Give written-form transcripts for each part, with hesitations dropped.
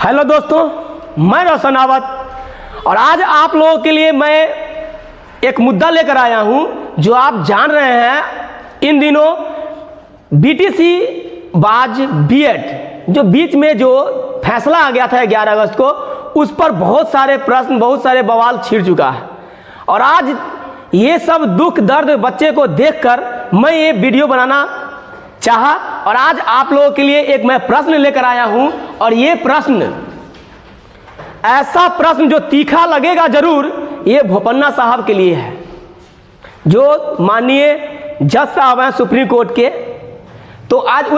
Hello दोस्तों, मैं रोशन आवत और आज आप लोगों के लिए मैं एक मुद्दा लेकर आया हूं जो आप जान रहे हैं। इन दिनों बीटीसी बाज बीएड जो बीच में जो फैसला आ गया था 11 अगस्त को, उस पर बहुत सारे प्रश्न, बहुत सारे बवाल छिड़ चुका है। और आज ये सब दुख दर्द बच्चे को देखकर मैं ये वीडियो बनाना चाहा और आज आप लोगों के लिए एक मैं प्रश्न लेकर आया हूं। और ये प्रश्न ऐसा प्रश्न जो तीखा लगेगा जरूर, ये भोपन्ना साहब के लिए है, जो माननीय जज साहब हैं सुप्रीम कोर्ट के। तो आज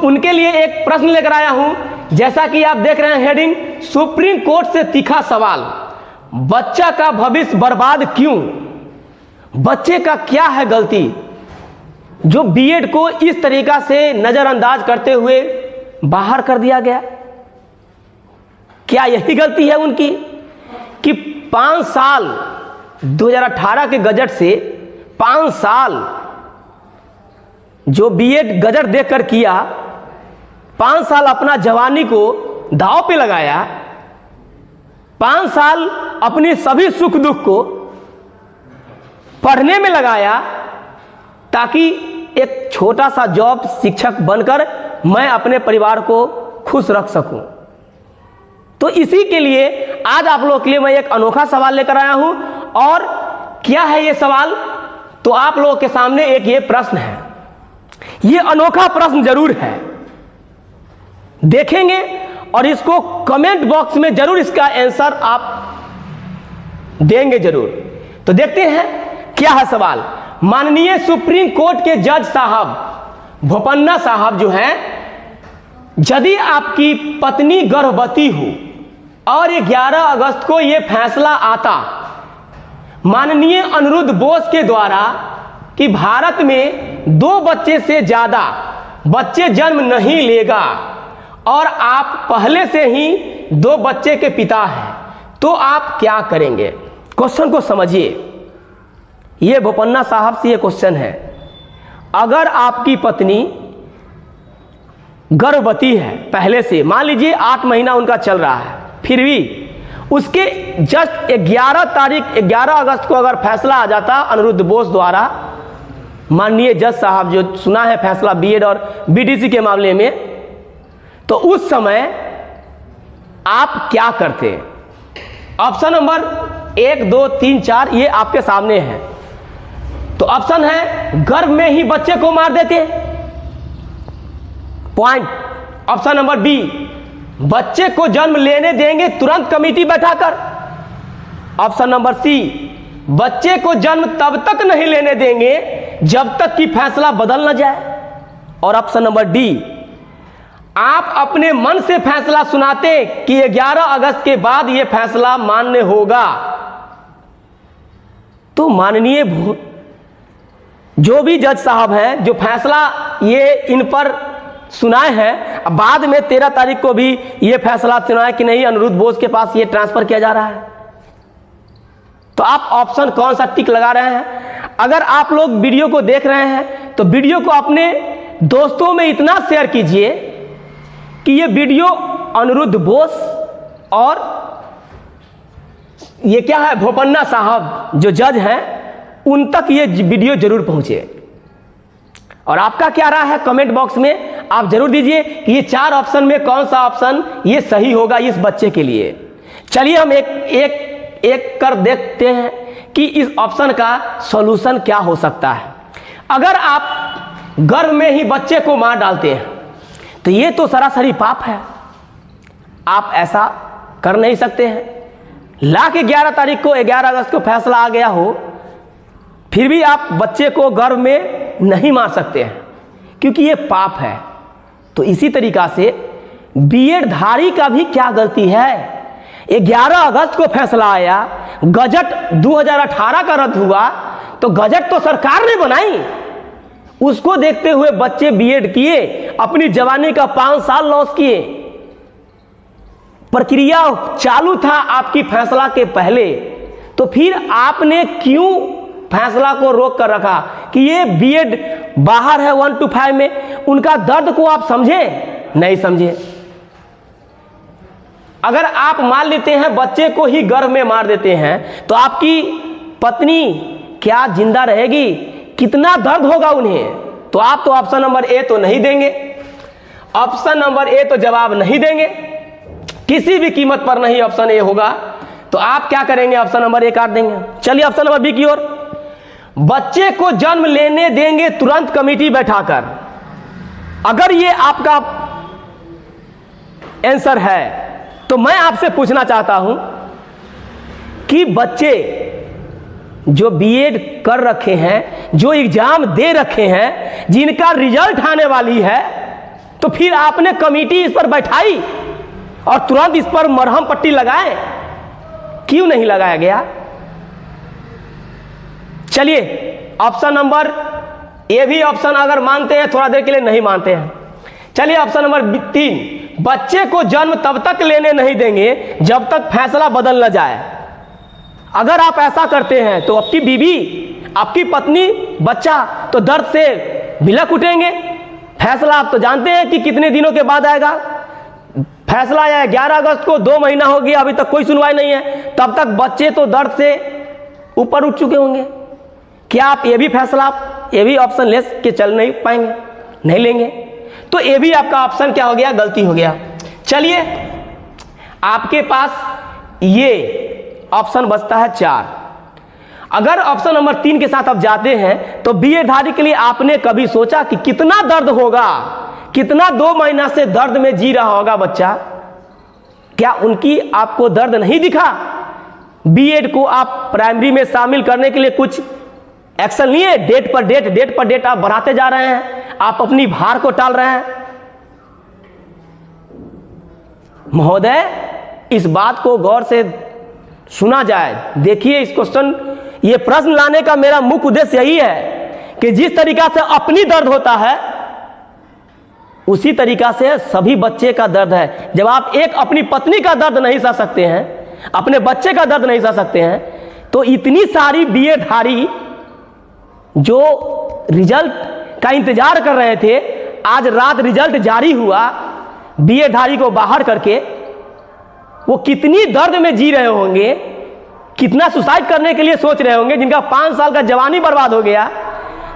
उनके लिए एक प्रश्न लेकर आया हूं। जैसा कि आप देख रहे हैं हेडिंग, सुप्रीम कोर्ट से तीखा सवाल, बच्चा का भविष्य बर्बाद क्यों? बच्चे का क्या है गलती जो बीएड को इस तरीका से नजरअंदाज करते हुए बाहर कर दिया गया? क्या यही गलती है उनकी कि 5 साल 2018 के गजट से 5 साल जो बीएड गजट देखकर किया, 5 साल अपना जवानी को दांव पे लगाया, 5 साल अपनी सभी सुख दुख को पढ़ने में लगाया ताकि एक छोटा सा जॉब शिक्षक बनकर मैं अपने परिवार को खुश रख सकूं। तो इसी के लिए आज आप लोगों के लिए मैं एक अनोखा सवाल लेकर आया हूं। और क्या है ये सवाल? तो आप लोगों के सामने एक ये प्रश्न है। ये अनोखा प्रश्न जरूर है, देखेंगे और इसको कमेंट बॉक्स में जरूर इसका आंसर आप देंगे जरूर। तो देखते हैं क्या है सवाल। माननीय सुप्रीम कोर्ट के जज साहब भोपन्ना साहब जो हैं, यदि आपकी पत्नी गर्भवती हो और 11 अगस्त को यह फैसला आता माननीय अनिरुद्ध बोस के द्वारा कि भारत में 2 बच्चे से ज्यादा बच्चे जन्म नहीं लेगा और आप पहले से ही 2 बच्चे के पिता हैं, तो आप क्या करेंगे? क्वेश्चन को समझिए। ये भोपन्ना साहब से ये क्वेश्चन है। अगर आपकी पत्नी गर्भवती है पहले से, मान लीजिए 8 महीना उनका चल रहा है, फिर भी उसके जस्ट 11 अगस्त को अगर फैसला आ जाता अनिरुद्ध बोस द्वारा, माननीय जज साहब जो सुना है फैसला बीएड और बीटीसी के मामले में, तो उस समय आप क्या करते? ऑप्शन नंबर 1, 2, 3, 4 ये आपके सामने है। तो ऑप्शन है गर्भ में ही बच्चे को मार देते, पॉइंट। ऑप्शन नंबर बी, बच्चे को जन्म लेने देंगे तुरंत कमेटी बैठाकर। ऑप्शन नंबर सी, बच्चे को जन्म तब तक नहीं लेने देंगे जब तक कि फैसला बदल न जाए। और ऑप्शन नंबर डी, आप अपने मन से फैसला सुनाते कि 11 अगस्त के बाद यह फैसला मान्य होगा। तो माननीय जो भी जज साहब हैं जो फैसला ये इन पर सुनाए हैं, बाद में 13 तारीख को भी ये फैसला सुनाए कि नहीं अनिरुद्ध बोस के पास ये ट्रांसफर किया जा रहा है। तो आप ऑप्शन कौन सा टिक लगा रहे हैं? अगर आप लोग वीडियो को देख रहे हैं तो वीडियो को अपने दोस्तों में इतना शेयर कीजिए कि ये वीडियो अनिरुद्ध बोस और ये क्या है भोपन्ना साहब जो जज हैं उन तक ये वीडियो जरूर पहुंचे। और आपका क्या राय है कमेंट बॉक्स में आप जरूर दीजिए कि ये 4 ऑप्शन में कौन सा ऑप्शन ये सही होगा इस बच्चे के लिए। चलिए हम एक कर देखते हैं कि इस ऑप्शन का सॉल्यूशन क्या हो सकता है। अगर आप गर्भ में ही बच्चे को मार डालते हैं तो ये तो सरासरी पाप है, आप ऐसा कर नहीं सकते हैं। ला के 11 तारीख को 11 अगस्त को फैसला आ गया हो, फिर भी आप बच्चे को गर्भ में नहीं मार सकते हैं क्योंकि ये पाप है। तो इसी तरीका से बीएड धारी का भी क्या गलती है? 11 अगस्त को फैसला आया, गजट 2018 का रद्द हुआ, तो गजट तो सरकार ने बनाई, उसको देखते हुए बच्चे बीएड किए, अपनी जवानी का 5 साल लॉस किए। प्रक्रिया चालू था आपकी फैसला के पहले, तो फिर आपने क्यों फैसला को रोक कर रखा कि ये बीएड बाहर है 1 to 5 में? उनका दर्द को आप समझे? नहीं समझे। अगर आप मान लेते हैं बच्चे को ही गर्भ में मार देते हैं तो आपकी पत्नी क्या जिंदा रहेगी? कितना दर्द होगा उन्हें? तो आप तो ऑप्शन नंबर ए तो नहीं देंगे, ऑप्शन नंबर ए तो जवाब नहीं देंगे, किसी भी कीमत पर नहीं ऑप्शन ए होगा। तो आप क्या करेंगे? ऑप्शन नंबर ए काट देंगे। चलिए ऑप्शन नंबर बी की ओर। बच्चे को जन्म लेने देंगे तुरंत कमेटी बैठाकर। अगर ये आपका आंसर है तो मैं आपसे पूछना चाहता हूं कि बच्चे जो बीएड कर रखे हैं, जो एग्जाम दे रखे हैं, जिनका रिजल्ट आने वाली है, तो फिर आपने कमेटी इस पर बैठाई और तुरंत इस पर मरहम पट्टी लगाए, क्यों नहीं लगाया गया? चलिए ऑप्शन नंबर ए भी ऑप्शन अगर मानते हैं, थोड़ा देर के लिए नहीं मानते हैं। चलिए ऑप्शन नंबर 3, बच्चे को जन्म तब तक लेने नहीं देंगे जब तक फैसला बदल न जाए। अगर आप ऐसा करते हैं तो आपकी बीवी, आपकी पत्नी, बच्चा तो दर्द से बिलख उठेंगे। फैसला आप तो जानते हैं कि कितने दिनों के बाद आएगा। फैसला आया 11 अगस्त को, 2 महीना हो गया, अभी तक कोई सुनवाई नहीं है। तब तक बच्चे तो दर्द से ऊपर उठ चुके होंगे। क्या आप ये भी फैसला, आप ये भी ऑप्शन ले के चल नहीं पाएंगे? नहीं लेंगे। तो ये भी आपका ऑप्शन क्या हो गया? गलती हो गया। चलिए आपके पास ये ऑप्शन बचता है 4। अगर ऑप्शन नंबर 3 के साथ आप जाते हैं तो बीएड धारी के लिए आपने कभी सोचा कि कितना दर्द होगा, कितना 2 महीना से दर्द में जी रहा होगा बच्चा? क्या उनकी आपको दर्द नहीं दिखा? बीएड को आप प्राइमरी में शामिल करने के लिए कुछ एक्शन लिए, डेट पर डेट आप बढ़ाते जा रहे हैं, आप अपनी भार को टाल रहे हैं। महोदय, इस बात को गौर से सुना जाए। देखिए इस क्वेश्चन, ये प्रश्न लाने का मेरा मुख्य उद्देश्य यही है कि जिस तरीका से अपनी दर्द होता है उसी तरीका से सभी बच्चे का दर्द है। जब आप एक अपनी पत्नी का दर्द नहीं सह सकते हैं, अपने बच्चे का दर्द नहीं सह सकते हैं, तो इतनी सारी बीएड धारी जो रिजल्ट का इंतजार कर रहे थे, आज रात रिजल्ट जारी हुआ, बीएड धारी को बाहर करके वो कितनी दर्द में जी रहे होंगे, कितना सुसाइड करने के लिए सोच रहे होंगे, जिनका 5 साल का जवानी बर्बाद हो गया।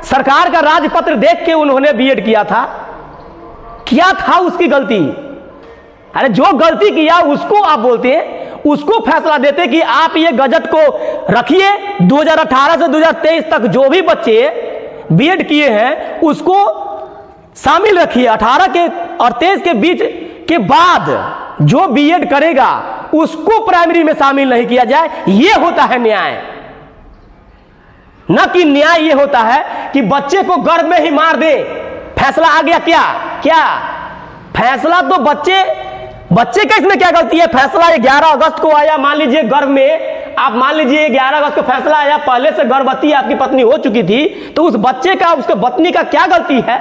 सरकार का राजपत्र देख के उन्होंने बीएड किया था। क्या था उसकी गलती? अरे जो गलती किया उसको आप बोलते हैं, उसको फैसला देते कि आप ये गजट को रखिए, 2018 से 2023 तक जो भी बच्चे बीएड किए हैं उसको शामिल रखिए। 18 के और 23 के बीच के बाद जो बीएड करेगा उसको प्राइमरी में शामिल नहीं किया जाए। ये होता है न्याय। न कि न्याय ये होता है कि बच्चे को गर्भ में ही मार दे। फैसला आ गया। क्या फैसला तो बच्चे का इसमें क्या गलती है? फैसला 11 अगस्त को आया, मान लीजिए गर्भ में, आप मान लीजिए 11 अगस्त को फैसला आया, पहले से गर्भवती आपकी पत्नी हो चुकी थी, तो उस बच्चे का, उसके पत्नी का क्या गलती है?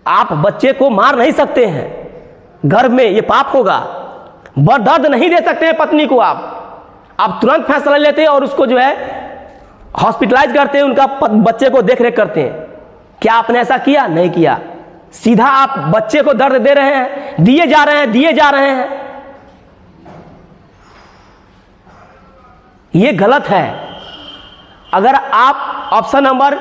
आप बच्चे को मार नहीं सकते हैं गर्भ में, ये पाप होगा। दर्द नहीं दे सकते हैं पत्नी को। आप तुरंत फैसला लेते हैं और उसको जो है हॉस्पिटलाइज करते हैं, उनका बच्चे को देख रेख करते हैं। क्या आपने ऐसा किया? नहीं किया। सीधा आप बच्चे को दर्द दे रहे हैं, दिए जा रहे हैं। ये गलत है। अगर आप ऑप्शन नंबर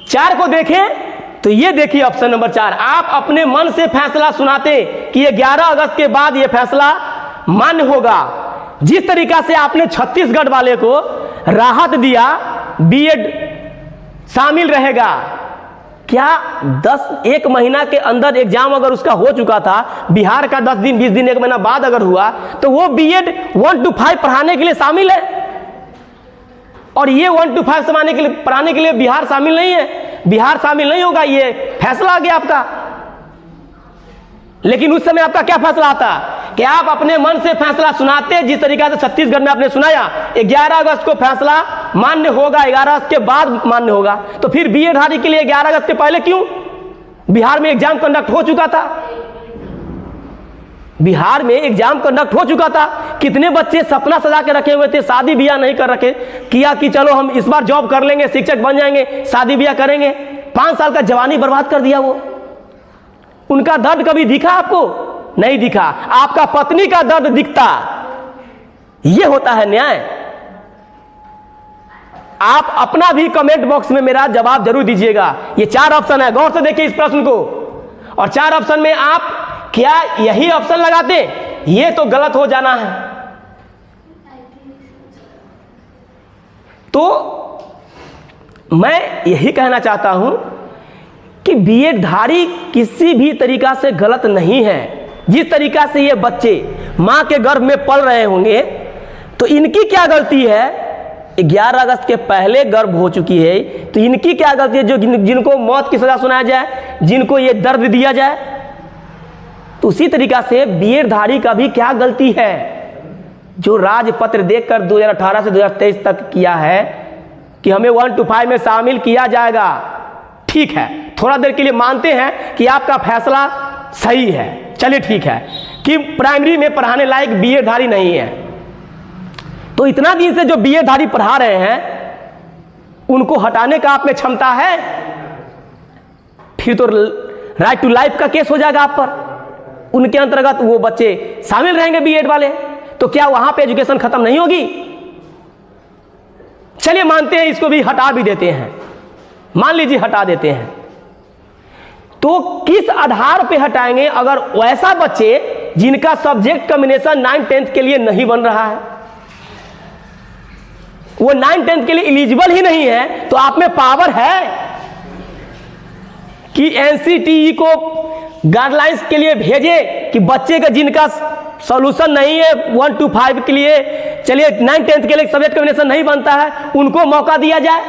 4 को देखें तो ये देखिए ऑप्शन नंबर 4, आप अपने मन से फैसला सुनाते कि ये 11 अगस्त के बाद ये फैसला मान्य होगा। जिस तरीका से आपने छत्तीसगढ़ वाले को राहत दिया, बीएड शामिल रहेगा। क्या 1 महीना के अंदर एग्जाम अगर उसका हो चुका था, बिहार का 10 दिन 20 दिन 1 महीना बाद अगर हुआ, तो वो बीएड 1 to 5 पढ़ाने के लिए शामिल है। और ये 1 to 5 पढ़ाने के लिए बिहार शामिल नहीं है। बिहार शामिल नहीं होगा, ये फैसला आ गया आपका। लेकिन उस समय आपका क्या फैसला आता कि आप अपने मन से फैसला सुनाते, जिस तरीका से छत्तीसगढ़ में आपने सुनाया 11 अगस्त को फैसला मान्य होगा, 11 अगस्त के बाद मान्य होगा। तो फिर बीएड धारी के लिए 11 अगस्त के पहले क्यों? बिहार में एग्जाम कंडक्ट हो चुका था। बिहार में एग्जाम कंडक्ट हो चुका था। कितने बच्चे सपना सजा के रखे हुए थे, शादी ब्याह नहीं कर रखे, किया कि चलो हम इस बार जॉब कर लेंगे, शिक्षक बन जाएंगे, शादी ब्याह करेंगे। 5 साल का जवानी बर्बाद कर दिया वो। उनका दर्द कभी दिखा आपको? नहीं दिखा, आपका पत्नी का दर्द दिखता। यह होता है न्याय। आप अपना भी कमेंट बॉक्स में मेरा जवाब जरूर दीजिएगा। ये 4 ऑप्शन है, गौर से देखिए इस प्रश्न को। और 4 ऑप्शन में आप क्या यही ऑप्शन लगाते? ये तो गलत हो जाना है। तो मैं यही कहना चाहता हूं कि बीएड धारी किसी भी तरीका से गलत नहीं है। जिस तरीका से ये बच्चे मां के गर्भ में पल रहे होंगे, तो इनकी क्या गलती है? 11 अगस्त के पहले गर्भ हो चुकी है, तो इनकी क्या गलती है जो जिनको मौत की सजा सुनाया जाए, जिनको ये दर्द दिया जाए? तो उसी तरीका से बीएड धारी का भी क्या गलती है जो राजपत्र देखकर 2018 से 2023 तक किया है कि हमें 1 to 5 में शामिल किया जाएगा। ठीक है, थोड़ा देर के लिए मानते हैं कि आपका फैसला सही है, चलिए ठीक है कि प्राइमरी में पढ़ाने लायक बीएड धारी नहीं है। तो इतना दिन से जो बीएड धारी पढ़ा रहे हैं उनको हटाने का आप में क्षमता है? फिर तो राइट टू लाइफ का केस हो जाएगा आप पर। उनके अंतर्गत वो बच्चे शामिल रहेंगे बीएड वाले, तो क्या वहां पे एजुकेशन खत्म नहीं होगी? चलिए मानते हैं, इसको भी हटा भी देते हैं, मान लीजिए हटा देते हैं। तो किस आधार पे हटाएंगे अगर वैसा बच्चे जिनका सब्जेक्ट कॉम्बिनेशन 9th 10th के लिए नहीं बन रहा है, वो 9th 10th के लिए एलिजिबल ही नहीं है, तो आप में पावर है कि एनसीटीई को गाइडलाइंस के लिए भेजे कि बच्चे का जिनका सॉल्यूशन नहीं है 1 to 5 के लिए, चलिए 9th 10th के लिए सब्जेक्ट कॉम्बिनेशन नहीं बनता है, उनको मौका दिया जाए?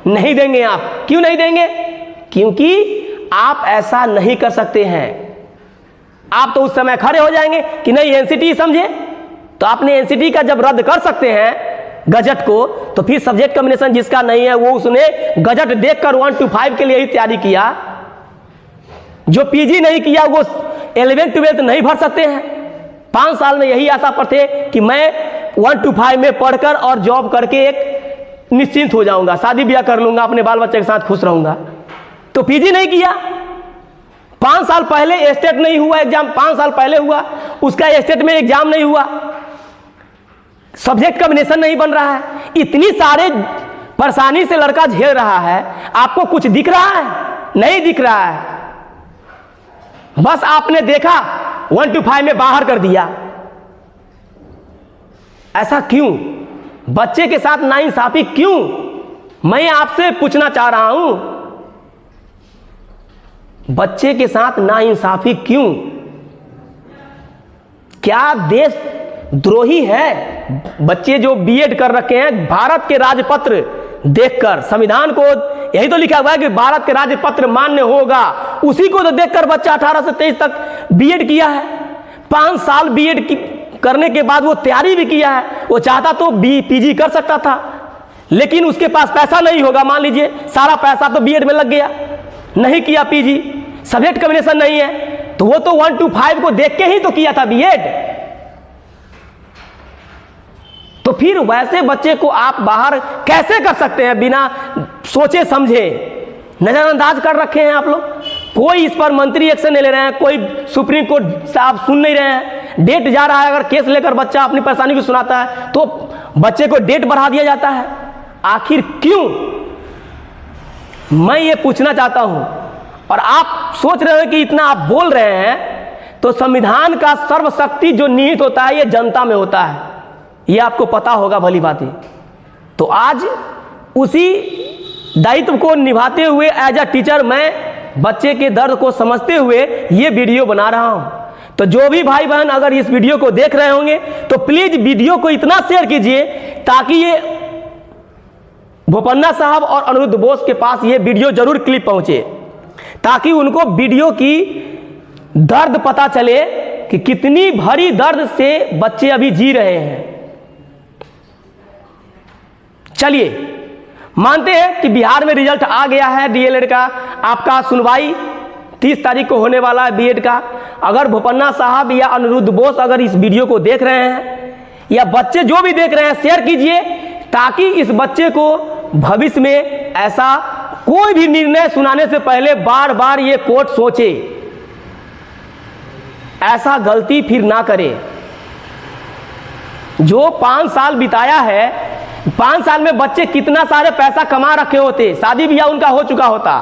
नहीं देंगे आप। क्यों नहीं देंगे? क्योंकि आप ऐसा नहीं कर सकते हैं। आप तो उस समय खड़े हो जाएंगे कि नहीं एनसीटी समझे। तो आपने एनसीटी का जब रद्द कर सकते हैं गजट को, तो फिर सब्जेक्ट कॉम्बिनेशन जिसका नहीं है वो उसने गजट देखकर 1 to 5 के लिए ही तैयारी किया। जो पीजी नहीं किया वो 11th 12th नहीं भर सकते हैं। 5 साल में यही आशा पर थे कि मैं 1 to 5 में पढ़कर और जॉब करके एक निश्चिंत हो जाऊंगा, शादी ब्याह कर लूंगा, अपने बाल बच्चे के साथ खुश रहूंगा। तो पीजी नहीं किया। 5 साल पहले स्टेट नहीं हुआ एग्जाम, 5 साल पहले हुआ, उसका स्टेट में एग्जाम नहीं हुआ, सब्जेक्ट कॉम्बिनेशन नहीं बन रहा है। इतनी सारे परेशानी से लड़का झेल रहा है, आपको कुछ दिख रहा है? नहीं दिख रहा है। बस आपने देखा 1 to 5 में बाहर कर दिया। ऐसा क्यों? बच्चे के साथ नाइंसाफी क्यों? मैं आपसे पूछना चाह रहा हूं, बच्चे के साथ नाइंसाफी क्यों? क्या देश द्रोही है? बच्चे जो बीएड कर रखे हैं भारत के राजपत्र देखकर, संविधान को यही तो लिखा हुआ है कि भारत के राजपत्र मान्य होगा, उसी को तो देखकर बच्चा 18 से 23 तक बीएड किया है। 5 साल बीएड करने के बाद वो तैयारी भी किया है। वो चाहता तो पीजी कर सकता था, लेकिन उसके पास पैसा नहीं होगा। मान लीजिए सारा पैसा तो बीएड में लग गया, नहीं किया पीजी, सब्जेक्ट कॉम्बिनेशन नहीं है, तो वो तो 1 to 5 को देख के ही तो किया था बीएड। तो फिर वैसे बच्चे को आप बाहर कैसे कर सकते हैं बिना सोचे समझे? नजरअंदाज कर रखे हैं आप लोग। कोई इस पर मंत्री एक्शन नहीं ले रहे हैं, कोई सुप्रीम कोर्ट साहब सुन नहीं रहे हैं। डेट जा रहा है, अगर केस लेकर बच्चा अपनी परेशानी को सुनाता है तो बच्चे को डेट बढ़ा दिया जाता है। आखिर क्यों? मैं ये पूछना चाहता हूं। और आप सोच रहे हो कि इतना आप बोल रहे हैं, तो संविधान का सर्वशक्ति जो निहित होता है ये जनता में होता है, ये आपको पता होगा भली बातें। तो आज उसी दायित्व को निभाते हुए एज अ टीचर मैं बच्चे के दर्द को समझते हुए ये वीडियो बना रहा हूं। तो जो भी भाई बहन अगर इस वीडियो को देख रहे होंगे तो प्लीज वीडियो को इतना शेयर कीजिए ताकि ये बोपन्ना साहब और अनिरुद्ध बोस के पास ये वीडियो जरूर क्लिप पहुंचे, ताकि उनको वीडियो की दर्द पता चले कि कितनी भारी दर्द से बच्चे अभी जी रहे हैं। चलिए मानते हैं कि बिहार में रिजल्ट आ गया है डीएलएड का, आपका सुनवाई 30 तारीख को होने वाला है बीएड का। अगर बोपन्ना साहब या अनिरुद्ध बोस अगर इस वीडियो को देख रहे हैं या बच्चे जो भी देख रहे हैं, शेयर कीजिए ताकि इस बच्चे को भविष्य में ऐसा कोई भी निर्णय सुनाने से पहले बार बार ये कोर्ट सोचे। ऐसा गलती फिर ना करे। जो 5 साल बिताया है, 5 साल में बच्चे कितना सारे पैसा कमा रखे होते, शादी ब्याह उनका हो चुका होता।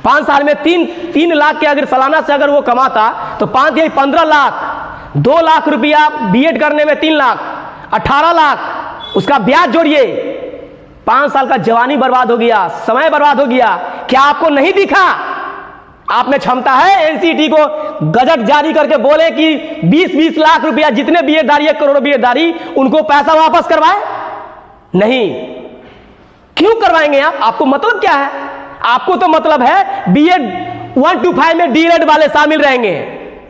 5 साल में 3 लाख के अगर सालाना से अगर वो कमाता तो 5 या 15 लाख, 2 लाख रुपया बीएड करने में 3 लाख, 18 लाख उसका ब्याज जोड़िए। 5 साल का जवानी बर्बाद हो गया, समय बर्बाद हो गया। क्या आपको नहीं दिखा? आप में क्षमता है एनसीटी को गजट जारी करके बोले कि 20-20 लाख रुपया जितने बीएडधारी, 1 करोड़ बीएडधारी, उनको पैसा वापस करवाए? नहीं। क्यों करवाएंगे आप? आपको मतलब क्या है? आपको तो मतलब है बीएड 1 to 5 में डीएलएड वाले शामिल रहेंगे।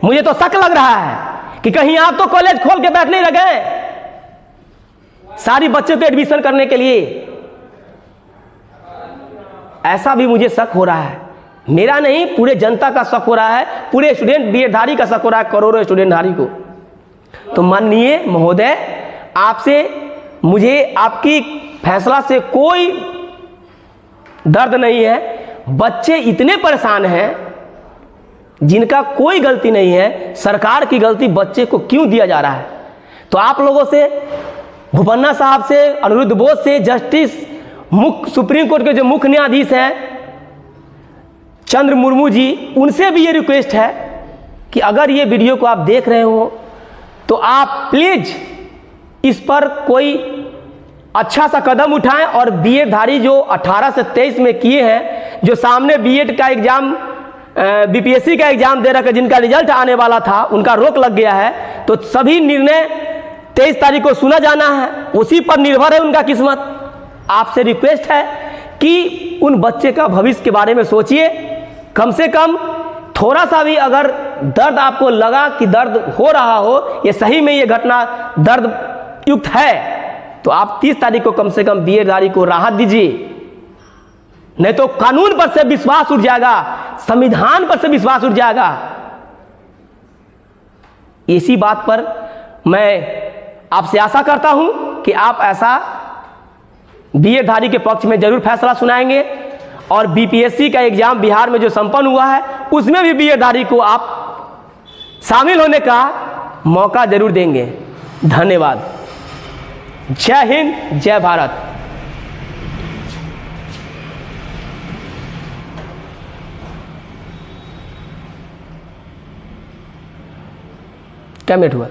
मुझे तो शक लग रहा है कि कहीं आप तो कॉलेज खोल के बैठ नहीं लगे सारी बच्चों को एडमिशन करने के लिए। ऐसा भी मुझे शक हो रहा है, मेरा नहीं पूरे जनता का शक हो रहा है, पूरे स्टूडेंट बीएडधारी का शक हो रहा है, करोड़ों स्टूडेंटधारी को। तो माननीय महोदय, आपसे मुझे आपकी फैसला से कोई दर्द नहीं है। बच्चे इतने परेशान हैं जिनका कोई गलती नहीं है, सरकार की गलती बच्चे को क्यों दिया जा रहा है? तो आप लोगों से, बोपन्ना साहब से, अनिरुद्ध बोस से, जस्टिस सुप्रीम कोर्ट के जो मुख्य न्यायाधीश हैं चंद्र मुर्मू जी, उनसे भी ये रिक्वेस्ट है कि अगर ये वीडियो को आप देख रहे हो तो आप प्लीज इस पर कोई अच्छा सा कदम उठाएं और बीएडधारी जो 18 से 23 में किए हैं, जो सामने बीएड का एग्जाम, बीपीएससी का एग्जाम दे रखा, जिनका रिजल्ट आने वाला था, उनका रोक लग गया है, तो सभी निर्णय 23 तारीख को सुना जाना है, उसी पर निर्भर है उनका किस्मत। आपसे रिक्वेस्ट है कि उन बच्चे का भविष्य के बारे में सोचिए। कम से कम थोड़ा सा भी अगर दर्द आपको लगा कि दर्द हो रहा हो, ये सही में ये घटना दर्द युक्त है, तो आप 30 तारीख को कम से कम बीएडधारी को राहत दीजिए। नहीं तो कानून पर से विश्वास उठ जाएगा, संविधान पर से विश्वास उठ जाएगा। इसी बात पर मैं आपसे आशा करता हूं कि आप ऐसा बीएडधारी के पक्ष में जरूर फैसला सुनाएंगे और बीपीएससी का एग्जाम बिहार में जो संपन्न हुआ है उसमें भी बीएडधारी को आप शामिल होने का मौका जरूर देंगे। धन्यवाद। जय हिंद, जय भारत। क्या मिनट हुआ?